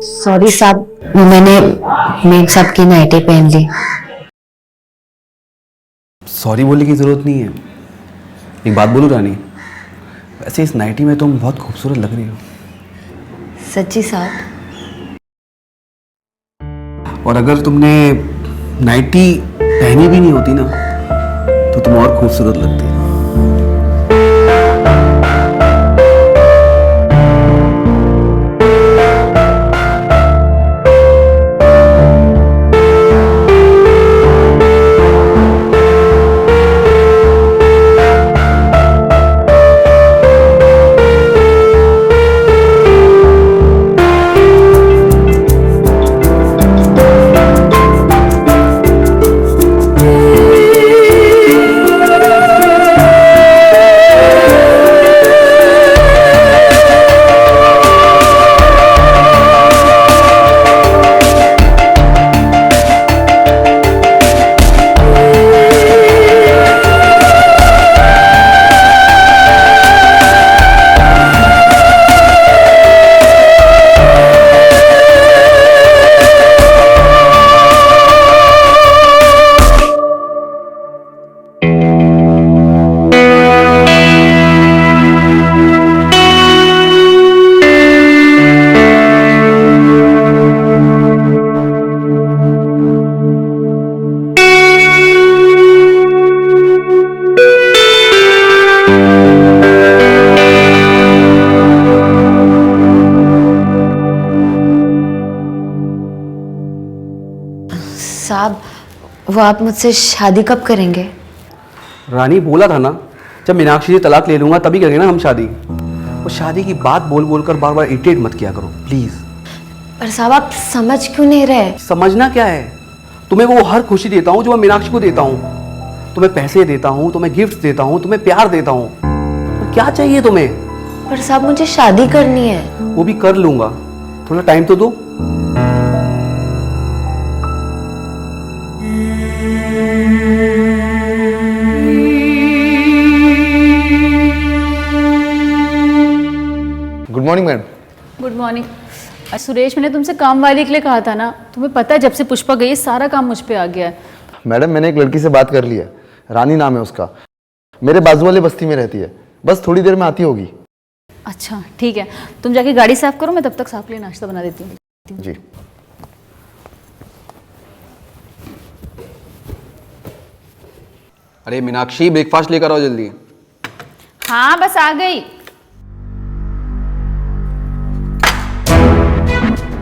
Sorry साहब, मैंने ma'am साहब की नाइटी पहन ली। सॉरी बोलने की ज़रूरत नहीं है। एक बात बोलूं रानी, वैसे इस नाइटी में तुम बहुत खूबसूरत लग रही हो। सच्ची साहब? और अगर तुमने नाइटी पहनी भी नहीं होती ना तो तुम और खूबसूरत लगती। साहब, वो आप मुझसे शादी कब करेंगे? रानी बोला था ना, जब मीनाक्षी से तलाक ले लूंगा तभी करेंगे ना हम शादी। और शादी की बात बोल बोल कर बार बार इरिटेट मत किया करो प्लीज। पर साहब, आप समझ क्यों नहीं रहे? समझना क्या है, तुम्हें वो हर खुशी देता हूँ जो मैं मीनाक्षी को देता हूँ। तुम्हें पैसे देता हूँ, तुम्हें गिफ्ट देता हूँ, तुम्हें प्यार देता हूँ। तो क्या चाहिए तुम्हें? पर साहब, मुझे शादी करनी है। वो भी कर लूंगा, थोड़ा टाइम तो दो। Good morning ma'am. Good morning. Suresh, मैंने तुमसे काम वाली के लिए कहा था ना, तुम्हें पता है जब से पुष्पा गई सारा काम मुझ पे आ गया है। मैडम, मैंने एक लड़की से बात कर ली है, रानी नाम है उसका, मेरे बाजू वाले बस्ती में रहती है, बस थोड़ी देर में आती होगी। अच्छा ठीक है, तुम जाके गाड़ी साफ करो, मैं तब तक साफ के लिए नाश्ता बना देती हूँ। जी। अरे मीनाक्षी, ब्रेकफास्ट लेकर आओ जल्दी। हाँ बस आ गई।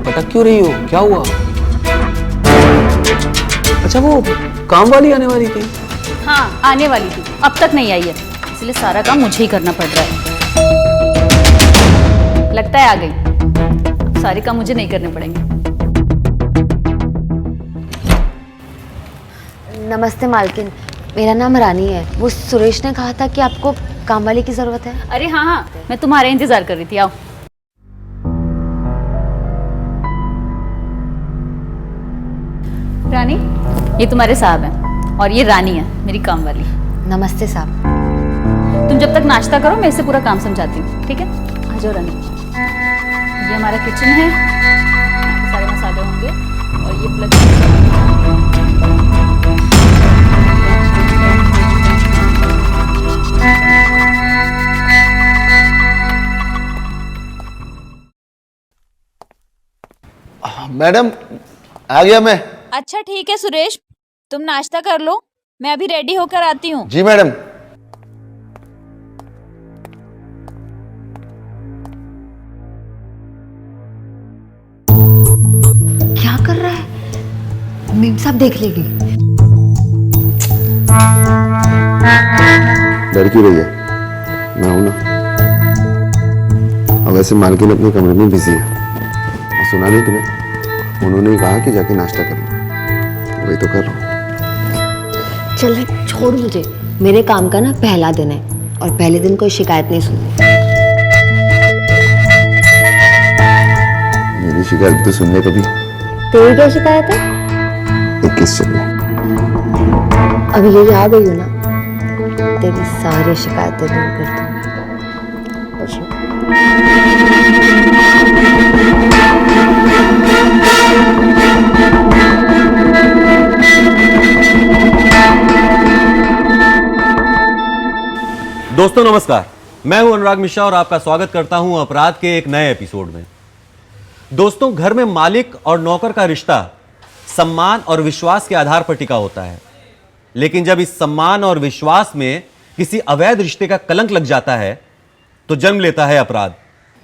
भटक क्यों रही हो, क्या हुआ? अच्छा, वो काम वाली आने वाली थी? हाँ आने वाली थी, अब तक नहीं आई है, इसलिए सारा काम मुझे ही करना पड़ रहा है। लगता है आ गई, सारे काम मुझे नहीं करने पड़ेंगे। नमस्ते मालकिन, मेरा नाम रानी है। वो सुरेश ने कहा था कि आपको काम वाली की जरूरत है। अरे हाँ हाँ, मैं तुम्हारा इंतजार कर रही थी, आओ। रानी, ये तुम्हारे साहब हैं और ये रानी है मेरी काम वाली। नमस्ते साहब। तुम जब तक नाश्ता करो मैं इसे पूरा काम समझाती हूँ, ठीक है? आ जाओ रानी। ये हमारा किचन है, यहाँ पे सारे मसाले होंगे और ये प्लग। मैडम आ गया मैं। अच्छा ठीक है सुरेश, तुम नाश्ता कर लो, मैं अभी रेडी होकर आती हूँ। जी मैडम। क्या कर रहा है? मेम साहब देख लेगी। डर क्यों रही है, मैं हूं ना। अब वैसे मालकिन अपने कमरे में बिजी है, और सुना नहीं तुम्हें, उन्होंने ही कहा कि जाके नाश्ता कर लो, वही तो कर रहा हूँ। चल छोड़ मुझे, मेरे काम का ना पहला दिन है और पहले दिन कोई शिकायत नहीं सुननी। मेरी शिकायत तो सुन ले कभी। तेरी क्या शिकायत है? 21 चल रहे। अभी ये आ गई हो ना, तेरी सारी शिकायतें दूर कर दूँ। दोस्तों नमस्कार, मैं हूं अनुराग मिश्रा और आपका स्वागत करता हूं अपराध के एक नए एपिसोड में। दोस्तों, घर में मालिक और नौकर का रिश्ता सम्मान और विश्वास के आधार पर टिका होता है, लेकिन जब इस सम्मान और विश्वास में किसी अवैध रिश्ते का कलंक लग जाता है तो जन्म लेता है अपराध।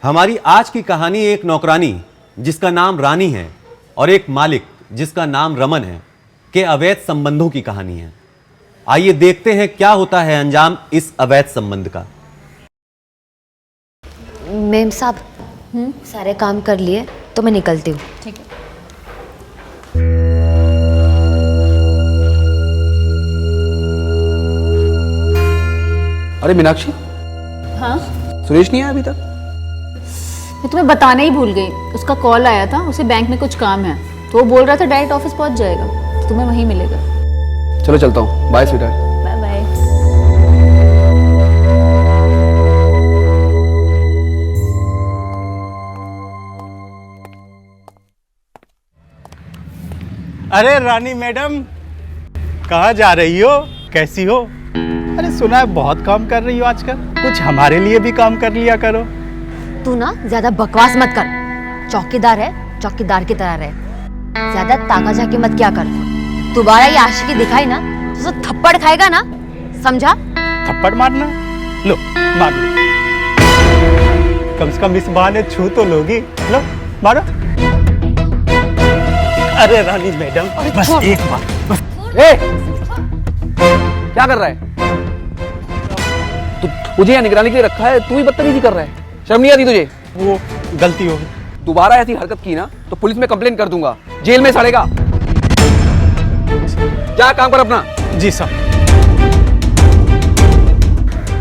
हमारी आज की कहानी एक नौकरानी जिसका नाम रानी है और एक मालिक जिसका नाम रमन है के अवैध संबंधों की कहानी है। आइए देखते हैं क्या होता है अंजाम इस अवैध संबंध का। मेम साहब सारे काम कर लिए तो मैं निकलती हूँ। ठीक है। अरे मीनाक्षी, हाँ, सुरेश नहीं आया अभी तक? मैं तुम्हें बताना ही भूल गई। उसका कॉल आया था, उसे बैंक में कुछ काम है, तो वो बोल रहा था डायरेक्ट ऑफिस पहुंच जाएगा, तो तुम्हें वहीं मिलेगा। चलो चलता हूँ, बाय स्वीटहार्ट। Bye bye. अरे रानी मैडम, कहाँ जा रही हो? कैसी हो? अरे सुना है बहुत काम कर रही हो आजकल, कुछ हमारे लिए भी काम कर लिया करो। तू ना ज्यादा बकवास मत कर। चौकीदार है, चौकीदार की तरह रहे। ज्यादा ताका झाकी मत क्या कर। दोबारा ये आशिकी दिखाई ना तो थप्पड़ खाएगा ना, समझा? थप्पड़ मारना? लो मार लो, कम से कम इस बहाने छू तो लोगी। लो मारो। अरे रानी मैडम, बस एक बार, बस। ए! क्या कर रहा है? तुझे यहाँ निगरानी के लिए रखा है, तू ही बदतमीजी कर रहा है। शर्म नहीं आती तुझे? वो गलती हो गई। दोबारा ऐसी हरकत की ना तो पुलिस में कंप्लेन कर दूंगा, जेल में सड़ेगा। जा काम कर अपना। जी साहब।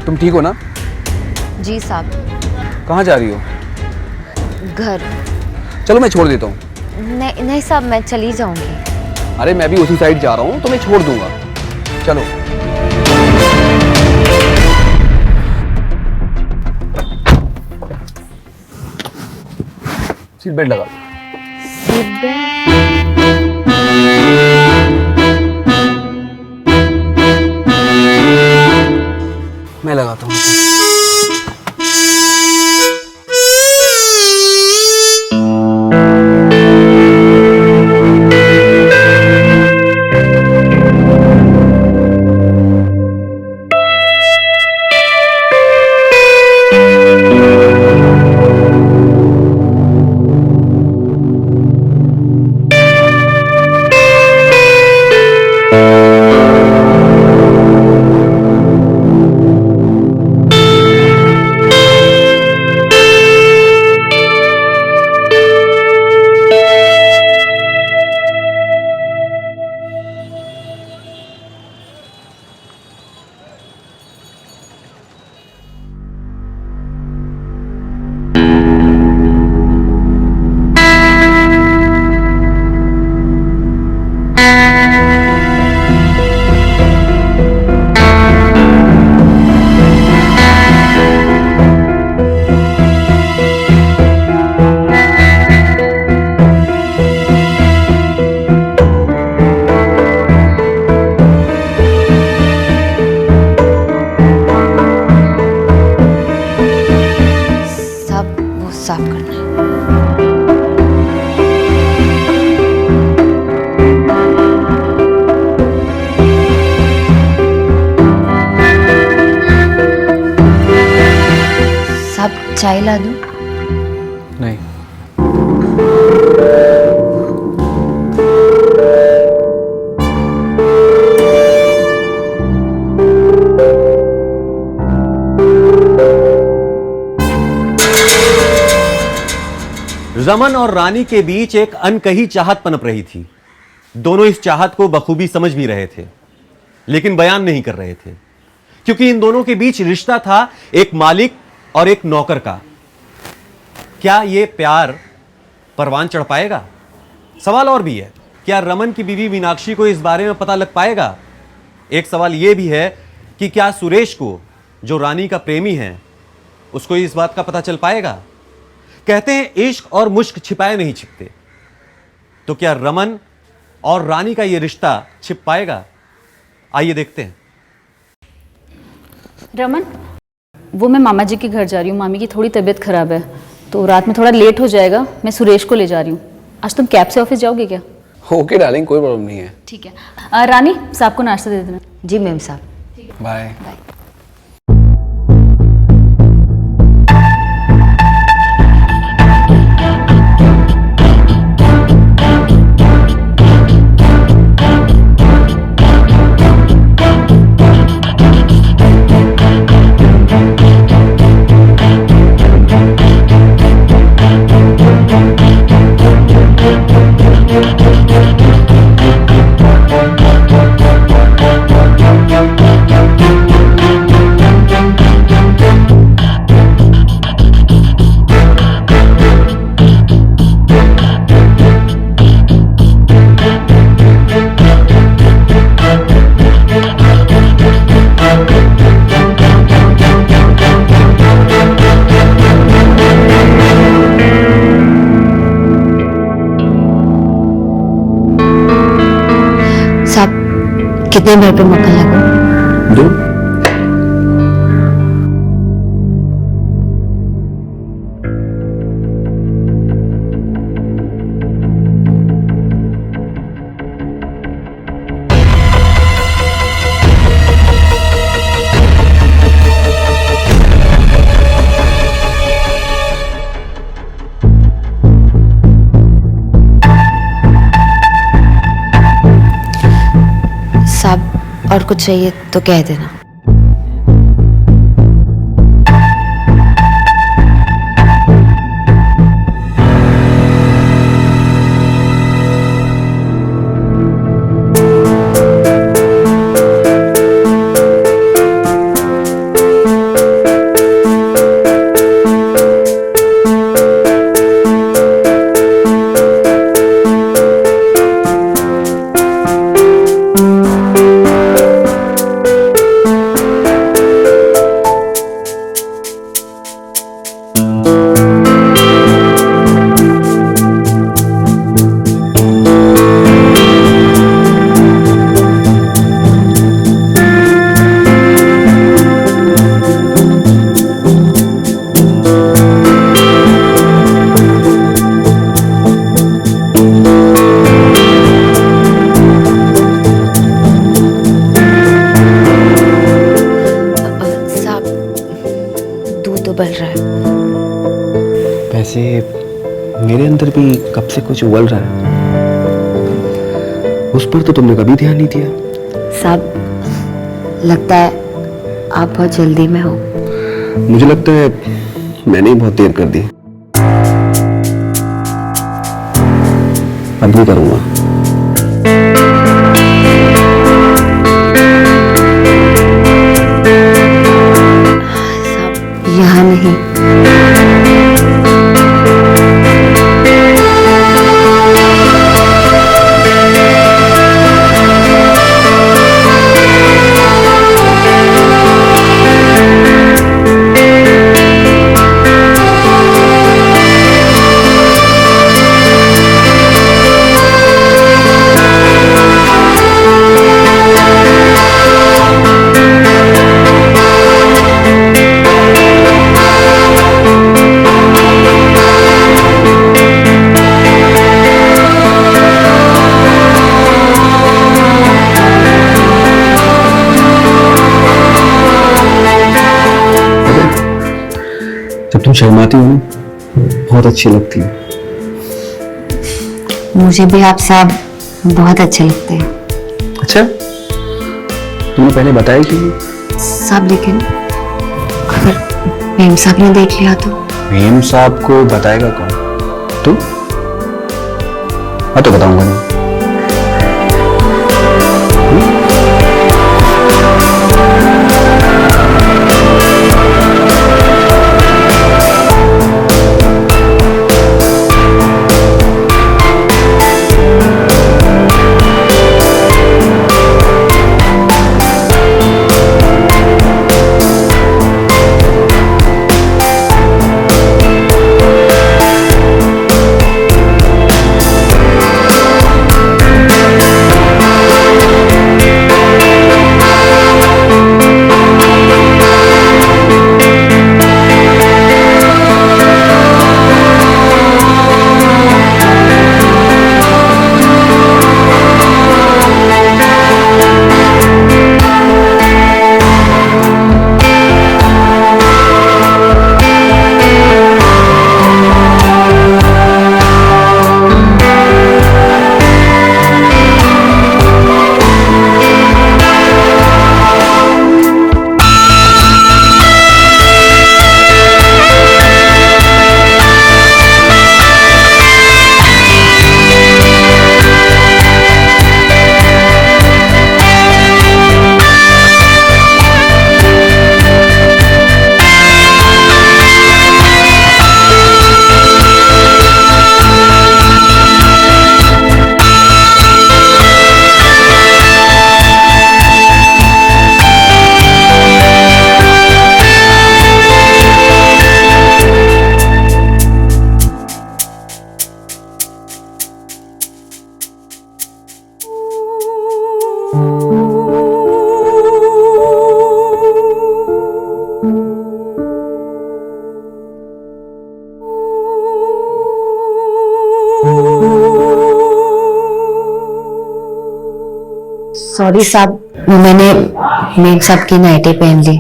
तुम ठीक हो ना? जी साहब। कहाँ जा रही हो? घर। चलो मैं छोड़ देता हूँ। नहीं नहीं साहब, मैं चली जाऊंगी। अरे मैं भी उसी साइड जा रहा हूँ तो मैं छोड़ दूंगा। चलो। सीट बेल्ट लगा। Seat belt? मैं लगाता हूँ। साफ करना है। साहब चाय ला दूं? नहीं। रमन और रानी के बीच एक अनकही चाहत पनप रही थी। दोनों इस चाहत को बखूबी समझ भी रहे थे, लेकिन बयान नहीं कर रहे थे, क्योंकि इन दोनों के बीच रिश्ता था एक मालिक और एक नौकर का। क्या यह प्यार परवान चढ़ पाएगा? सवाल और भी है, क्या रमन की बीवी मीनाक्षी को इस बारे में पता लग पाएगा? एक सवाल यह भी है कि क्या सुरेश को, जो रानी का प्रेमी है, उसको इस बात का पता चल पाएगा? कहते हैं इश्क और मुश्क छिपाए नहीं छिपते, तो क्या रमन और रानी का यह रिश्ता छिप पाएगा? आइए देखते हैं। रमन, वो मैं मामा जी के घर जा रही हूँ, मामी की थोड़ी तबीयत खराब है तो रात में थोड़ा लेट हो जाएगा। मैं सुरेश को ले जा रही हूँ। आज तुम कैब से ऑफिस जाओगे क्या? ओके डार्लिंग, कोई प्रॉब्लम नहीं है। ठीक है। रानी साहब को नाश्ता दे देना। जी मैम साहब। बाय। कितने भर पे मक्खन लगो? 2। साहब और कुछ चाहिए तो कह देना। उबल रहा है। वैसे मेरे अंदर भी कब से कुछ उबल रहा है, उस पर तो तुमने कभी ध्यान नहीं दिया। साहब लगता है आप बहुत जल्दी में हो। मुझे लगता है मैंने ही बहुत देर कर दी। अब भी करूंगा। यहाँ नहीं। जब तुम शर्माती हो ना, बहुत अच्छी लगती है। मुझे भी आप साहब बहुत अच्छे लगते हैं। अच्छा, तुमने पहले बताया क्यों नहीं? साहब लेकिन अगर मेम साहब ने देख लिया तो? मेम साहब को बताएगा कौन? तुम? मैं तो बताऊंगा नहीं। सॉरी साहब, मैंने मेम साहब की नाइटी पहन ली।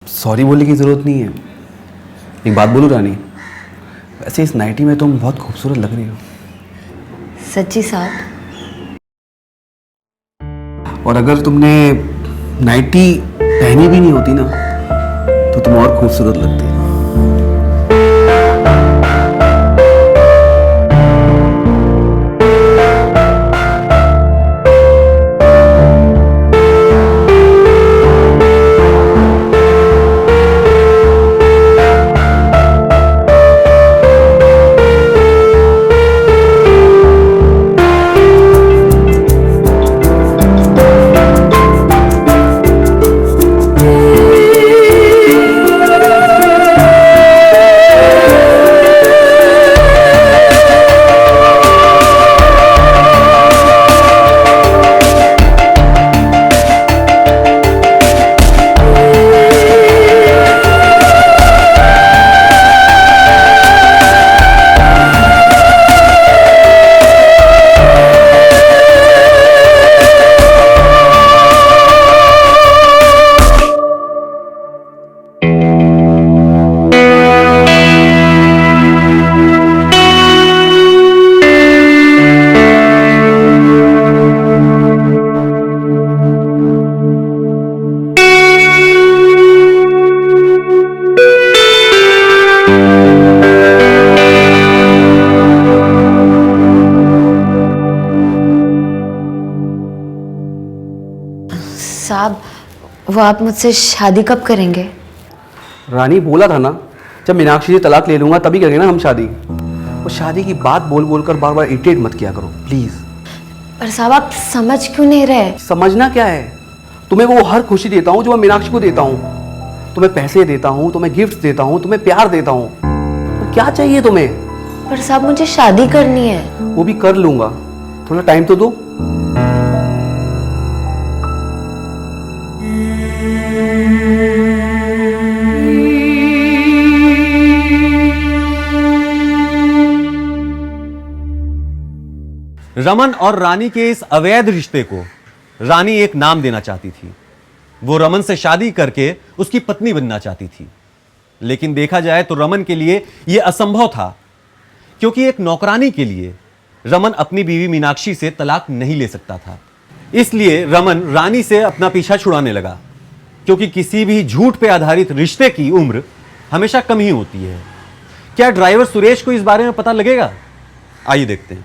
सॉरी बोलने की ज़रूरत नहीं है। एक बात बोलूं रानी, वैसे इस नाइटी में तुम बहुत खूबसूरत लग रही हो। सच्ची साहब? और अगर तुमने नाइटी पहनी भी नहीं होती ना तो तुम और खूबसूरत लगती। साहब, वो आप मुझसे शादी कब करेंगे? रानी बोला था ना, जब मीनाक्षी से तलाक ले लूंगा तभी करेंगे ना हम शादी। और शादी की बात बोल बोल कर बार बार इरिटेट मत किया करो प्लीज। पर साहब आप समझ क्यों नहीं रहे? समझना क्या है, तुम्हें वो हर खुशी देता हूँ जो मैं मीनाक्षी को देता हूँ। तुम्हें पैसे देता हूँ, तुम्हें गिफ्ट देता हूँ, तुम्हें प्यार देता हूँ। तो क्या चाहिए तुम्हें? पर साहब मुझे शादी करनी है। वो भी कर लूंगा, थोड़ा टाइम तो दो। रमन और रानी के इस अवैध रिश्ते को रानी एक नाम देना चाहती थी। वो रमन से शादी करके उसकी पत्नी बनना चाहती थी। लेकिन देखा जाए तो रमन के लिए यह असंभव था, क्योंकि एक नौकरानी के लिए रमन अपनी बीवी मीनाक्षी से तलाक नहीं ले सकता था। इसलिए रमन रानी से अपना पीछा छुड़ाने लगा, क्योंकि किसी भी झूठ पे आधारित रिश्ते की उम्र हमेशा कम ही होती है। क्या ड्राइवर सुरेश को इस बारे में पता लगेगा? आइए देखते हैं।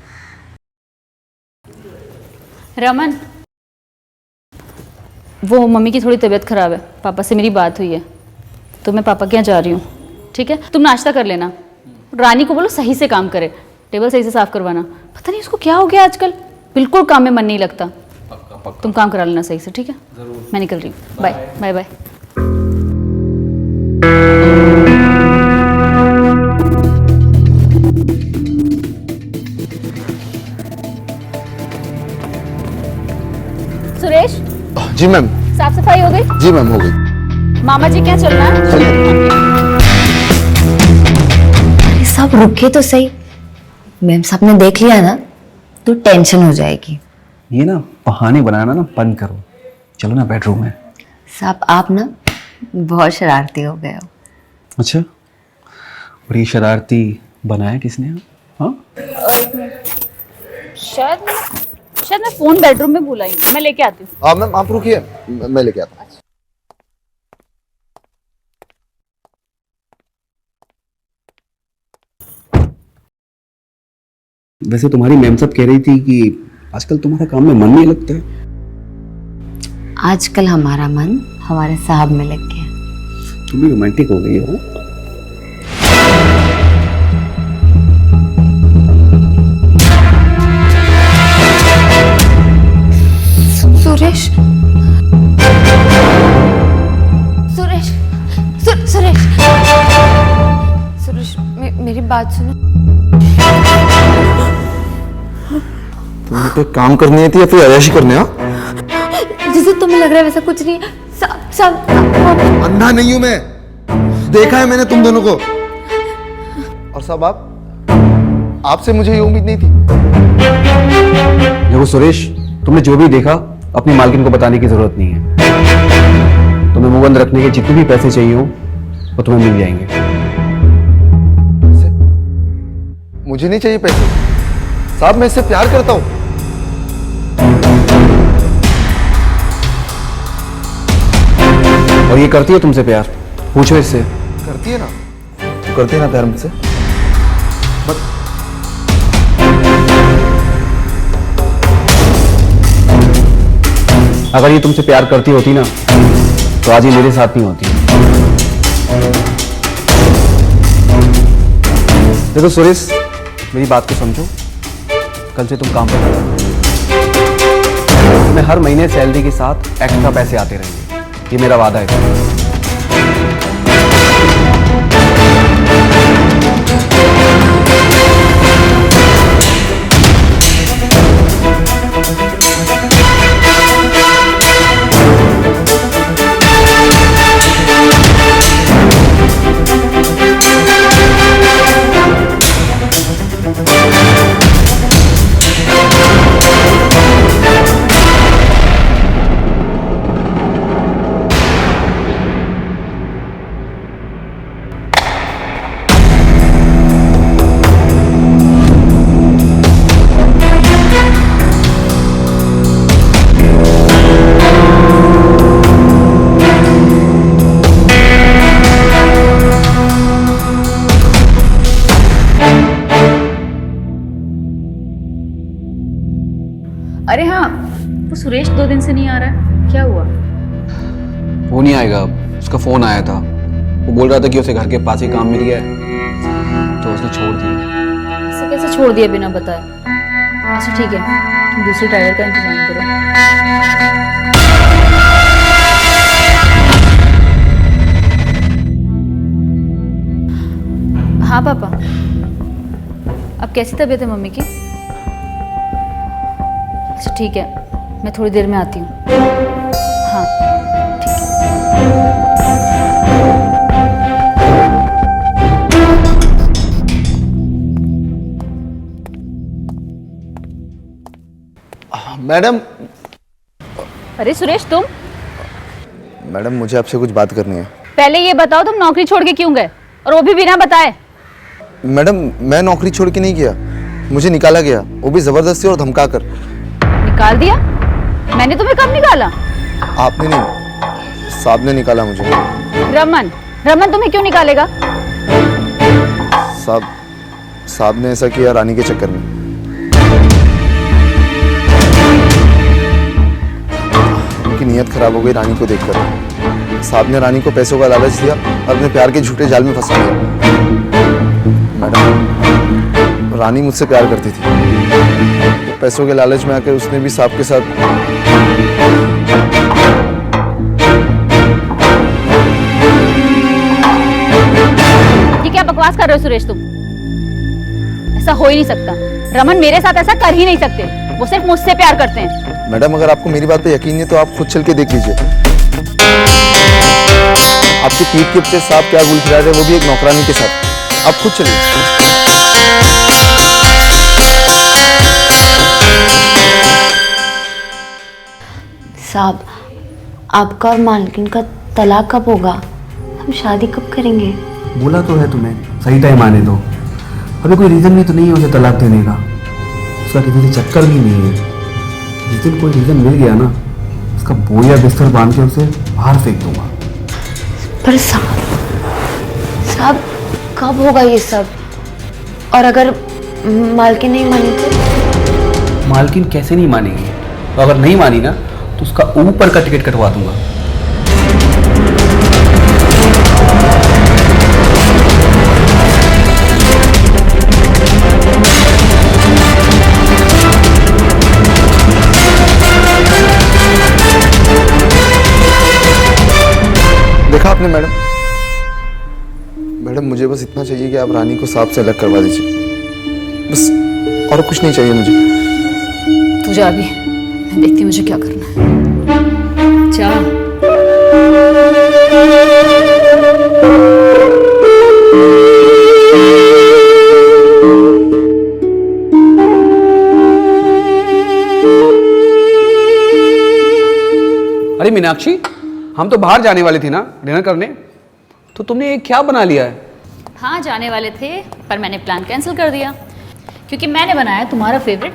रमन, वो मम्मी की थोड़ी तबीयत खराब है, पापा से मेरी बात हुई है तो मैं पापा के यहाँ जा रही हूँ, ठीक है? तुम नाश्ता कर लेना। रानी को बोलो सही से काम करे, टेबल सही से साफ करवाना। पता नहीं उसको क्या हो गया आजकल, बिल्कुल काम में मन नहीं लगता। तुम काम करा लेना सही से, ठीक है? मैं निकल रही हूँ। Bye bye bye. सुरेश, जी मैम। साफ सफाई हो गई? जी मैम, हो गई। मामा जी क्या चल रहा है? साहब रुके तो सही, मैम साहब ने देख लिया ना तो टेंशन हो जाएगी। ये ना बहाने बनाना ना बंद करो, चलो ना बेडरूम में। साहब आप ना बहुत शरारती हो गए हो। अच्छा, और ये शरारती बनाया किसने? हाँ, शायद मैं फोन बेडरूम में भूल आई हूँ, मैं लेके आती हूँ। मैम आप रुकिए, मैं लेके आता हूँ। वैसे तुम्हारी मैम सब कह रही थी कि आजकल तुम्हारा काम में मन नहीं लगता है। आजकल हमारा मन हमारे साहब में लग गया। तुम भी रोमांटिक हो गई हो। सुरेश, सुरेश, सुरेश, सुरेश, मेरी बात सुनो। तुम्हें कोई काम करनी थी या फिर अय्याशी करने? हाँ, जैसे तुम्हें लग रहा है वैसा कुछ नहीं। सब अंधा नहीं हूं मैं, देखा है मैंने तुम दोनों को। और साहब आपसे मुझे ये उम्मीद नहीं थी। देखो सुरेश, तुमने जो भी देखा अपनी मालकिन को बताने की जरूरत नहीं है। तुम्हें मुंह बंद रखने के जितने भी पैसे चाहिए हो वो तुम्हें मिल जाएंगे। मुझे नहीं चाहिए पैसे साहब, मैं इससे प्यार करता हूं। और ये करती है तुमसे प्यार? पूछो इससे। करती है ना, करती है ना प्यार मुझसे। अगर ये तुमसे प्यार करती होती ना तो आज ये मेरे साथ नहीं होती। देखो सुरेश, मेरी बात को समझो। कल से तुम काम पर करो। तुम्हें हर महीने सैलरी के साथ एक्स्ट्रा पैसे आते रहेंगे, ये मेरा वादा है। अरे हाँ, वो सुरेश 2 दिन से नहीं आ रहा है, क्या हुआ? वो नहीं आएगा। उसका फोन आया था, वो बोल रहा था कि उसे घर के पास ही काम मिल गया है तो उसने छोड़ दिया। ऐसे कैसे छोड़ दिया बिना बताए? अच्छा ठीक है, तुम दूसरे ड्राइवर का इंतजाम करो। हाँ पापा, अब कैसी तबीयत है मम्मी की? अच्छा ठीक है, मैं थोड़ी देर में आती हूँ। हाँ ठीक है। मैडम, अरे सुरेश तुम? मैडम मुझे आपसे कुछ बात करनी है। पहले ये बताओ तुम नौकरी छोड़ के क्यों गए, और वो भी बिना बताए? मैडम मैं नौकरी छोड़ के नहीं गया, मुझे निकाला गया, वो भी जबरदस्ती और धमका कर। निकाल दिया? मैंने तुम्हें कब निकाला? आपने नहीं, साहब ने निकाला मुझे। रमन, रमन तुम्हें क्यों निकालेगा? साहब ने ऐसा किया रानी के चक्कर में। उनकी नीयत खराब हो गई रानी को देखकर। साहब ने रानी को पैसों का लालच दिया और अपने प्यार के झूठे जाल में फंसा दिया। मैडम रानी मुझसे प्यार करती थी, तो पैसों के लालच में आकर उसने भी साहब के साथ। ये क्या बकवास कर रहे हो सुरेश तुम? ऐसा हो ही नहीं सकता। रमन मेरे साथ ऐसा कर ही नहीं सकते, वो सिर्फ मुझसे प्यार करते हैं। मैडम अगर आपको मेरी बात पे यकीन नहीं है तो आप खुद चल के देख लीजिए। आपकी पीठ के पीछे साहब क्या गुल खिला रहे, वो भी एक नौकरानी के साथ। आप खुद चलिए। साहब, आपका और मालकिन का तलाक कब होगा? हम शादी कब करेंगे? बोला तो है तुम्हें, सही टाइम आने दो। अभी कोई रीज़न भी तो नहीं है उसे तलाक देने का। उसका किसी से चक्कर भी नहीं है। जिस दिन कोई रीज़न मिल गया ना, उसका बोया बिस्तर बांध के उसे बाहर फेंक दूंगा। पर साहब कब होगा ये सब? और अगर मालकिन नहीं मानी तो? मालकिन कैसे नहीं मानेगी? तो अगर नहीं मानी ना तो उसका ऊपर का टिकट कटवा दूंगा। देखा आपने मैडम? मैडम मुझे बस इतना चाहिए कि आप रानी को साहब से अलग करवा दीजिए, बस, और कुछ नहीं चाहिए मुझे। तू जा अभी, मैं देखती हूँ मुझे क्या करना है। जा। अरे मीनाक्षी, हम तो बाहर जाने वाले थे ना डिनर करने, तो तुमने ये क्या बना लिया है? हाँ जाने वाले थे, पर मैंने प्लान कैंसिल कर दिया क्योंकि मैंने बनाया तुम्हारा favourite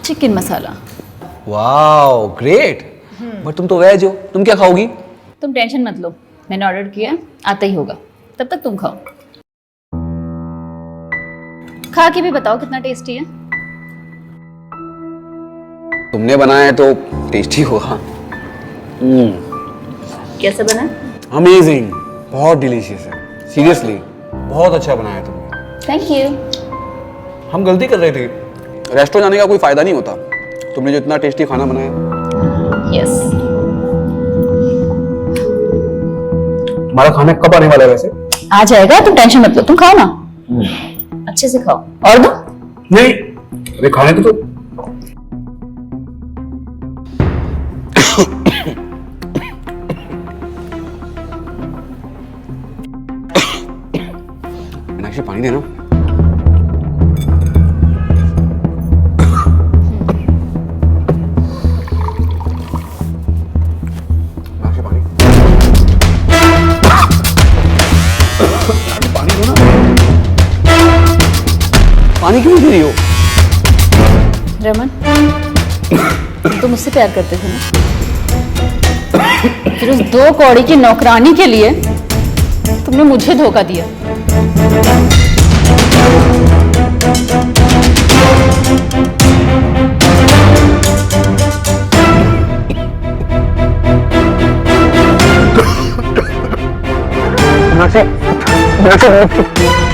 chicken masala. Wow great. But तुम तो वेज हो, तुम क्या खाओगी? तुम टेंशन मत लो, मैंने ऑर्डर किया, आता ही होगा, तब तक तुम खाओ। खा के भी बताओ कितना टेस्टी है। तुमने बनाया है तो टेस्टी होगा। कैसा बना? अमेजिंग, बहुत डिलीशियस है, सीरियसली बहुत अच्छा बनाया तुमने। Thank you. हम गलती कर रहे थे, रेस्टोरेंट जाने का कोई फायदा नहीं होता। तुमने जो इतना टेस्टी खाना बनाया। यस। हमारा खाना कब आने वाला है वैसे? आ जाएगा, तुम टेंशन मत लो, तुम खाओ ना, अच्छे से खाओ। और दो? नहीं, अरे खाने तो मीनाक्षी पानी देना। मीनाक्षी पानी, पानी दो ना। पानी क्यों दे रही हो? रमन, तुम मुझसे प्यार करते थे ना, फिर उस 2 कौड़ी की नौकरानी के लिए तुमने मुझे धोखा दिया।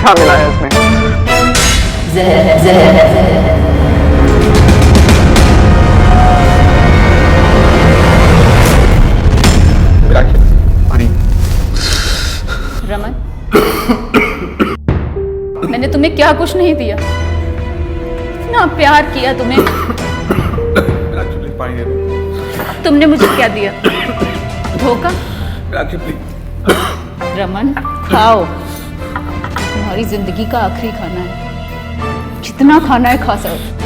क्या मिला है इसमें? पानी। रमन, मैंने तुम्हें क्या कुछ नहीं दिया, इतना प्यार किया तुम्हें, पानी दे दो। तुमने मुझे क्या दिया? धोखा। प्लीज। रमन खाओ, तुम्हारी जिंदगी का आखिरी खाना है, जितना खाना है खा सकते।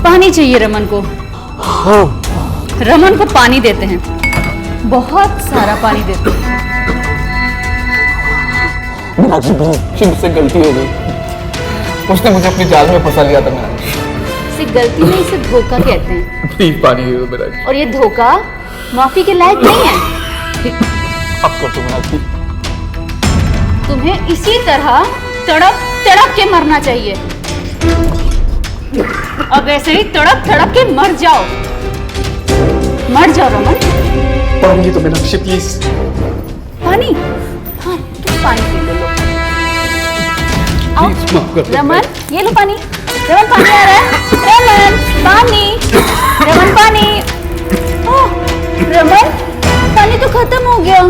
पानी चाहिए रमन को। रमन को पानी देते हैं, बहुत सारा पानी देते हैं। मुझसे गलती हो गई, उसने मुझे अपनी जाल में फंसा लिया था। इसे गलती नहीं, इसे धोखा कहते हैं। प्लीज पानी दे दो मेरा। और ये धोखा माफी के लायक नहीं है। अब कर दो मीनाक्षी। तुम्हें इसी तरह तड़प तड़प के मरना चाहिए, अब ऐसे ही तड़प तड़प के मर जाओ, मर जाओ रमन। पानी तो मीनाक्षी प्लीज। पानी? हाँ तुम पानी पी लो। आओ रमन, ये लो पानी। रमन पानी आ रहा है, रमन पानी, रमन पानी। ओह रमन, पानी तो खत्म हो गया।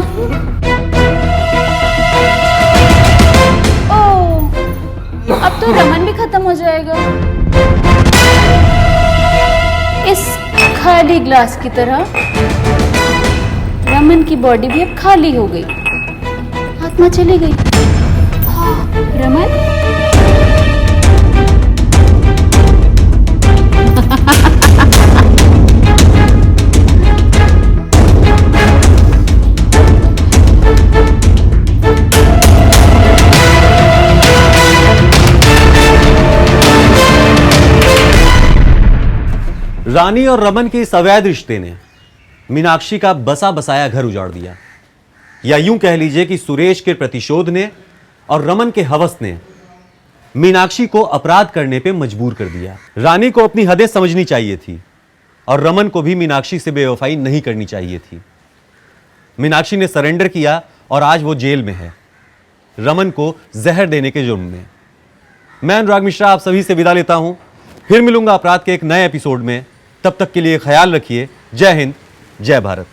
ओह अब तो रमन भी खत्म हो जाएगा। इस खाली ग्लास की तरह रमन की बॉडी भी अब खाली हो गई, आत्मा चली गई। रमन रानी और रमन के इस अवैध रिश्ते ने मीनाक्षी का बसा बसाया घर उजाड़ दिया, या यूं कह लीजिए कि सुरेश के प्रतिशोध ने और रमन के हवस ने मीनाक्षी को अपराध करने पे मजबूर कर दिया। रानी को अपनी हदें समझनी चाहिए थी और रमन को भी मीनाक्षी से बेवफाई नहीं करनी चाहिए थी। मीनाक्षी ने सरेंडर किया और आज वो जेल में है, रमन को जहर देने के जुर्म में। मैं अनुराग मिश्रा आप सभी से विदा लेता हूं, फिर मिलूंगा अपराध के एक नए एपिसोड में। तब तक के लिए ख्याल रखिए। जय हिंद, जय भारत।